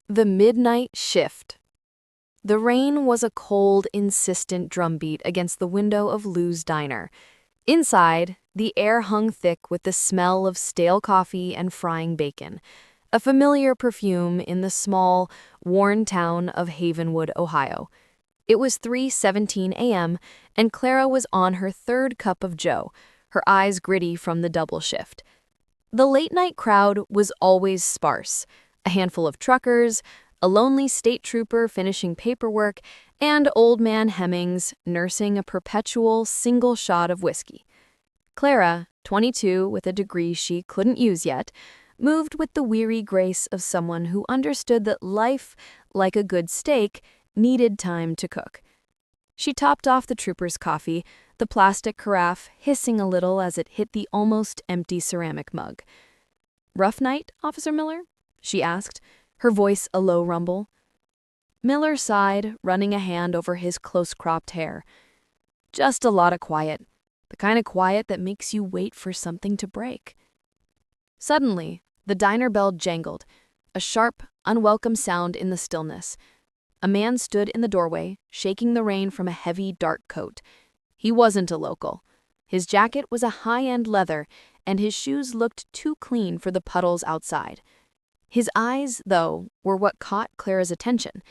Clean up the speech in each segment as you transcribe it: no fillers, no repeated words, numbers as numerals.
The midnight shift. The rain was a cold, insistent drumbeat against the window of Lou's diner. Inside, the air hung thick with the smell of stale coffee and frying bacon, a familiar perfume in the small, worn town of Havenwood, Ohio. It was 3:17 a.m., and Clara was on her third cup of joe, her eyes gritty from the double shift. The late-night crowd was always sparse. A handful of truckers, a lonely state trooper finishing paperwork, and old man Hemmings nursing a perpetual single shot of whiskey. Clara, 22 with a degree she couldn't use yet, moved with the weary grace of someone who understood that life, like a good steak, needed time to cook. She topped off the trooper's coffee, the plastic carafe hissing a little as it hit the almost empty ceramic mug. "Rough night, Officer Miller?" she asked, her voice a low rumble. Miller sighed, running a hand over his close-cropped hair. "Just a lot of quiet. The kind of quiet that makes you wait for something to break." Suddenly, the diner bell jangled, a sharp, unwelcome sound in the stillness. A man stood in the doorway, shaking the rain from a heavy, dark coat. He wasn't a local. His jacket was a high-end leather, and his shoes looked too clean for the puddles outside. His eyes, though, were what caught Clara's attention.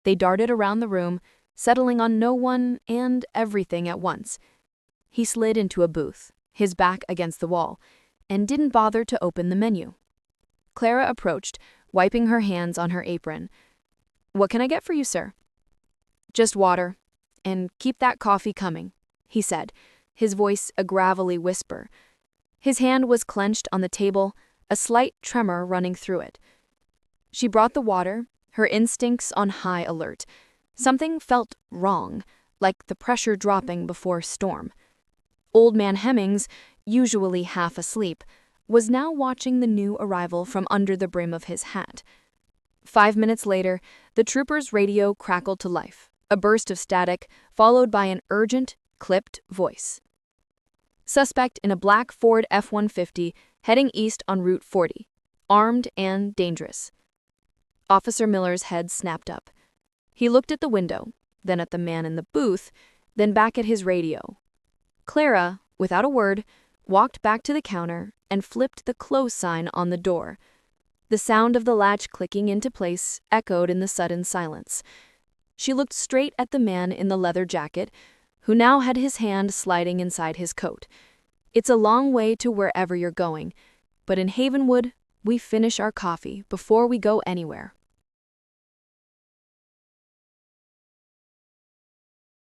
They darted around the room, settling on no one and everything at once. He slid into a booth, his back against the wall, and didn't bother to open the menu. Clara approached, wiping her hands on her apron. "What can I get for you, sir?" "Just water, and keep that coffee coming," he said, his voice a gravelly whisper. His hand was clenched on the table, a slight tremor running through it. She brought the water, her instincts on high alert. Something felt wrong, like the pressure dropping before a storm. Old man Hemmings, usually half asleep, was now watching the new arrival from under the brim of his hat. 5 minutes later, the trooper's radio crackled to life, a burst of static, followed by an urgent, clipped voice. "Suspect in a black Ford F-150 heading east on Route 40. Armed and dangerous." Officer Miller's head snapped up. He looked at the window, then at the man in the booth, then back at his radio. Clara, without a word, walked back to the counter and flipped the close sign on the door. The sound of the latch clicking into place echoed in the sudden silence. She looked straight at the man in the leather jacket, who now had his hand sliding inside his coat. "It's a long way to wherever you're going, but in Havenwood, we finish our coffee before we go anywhere."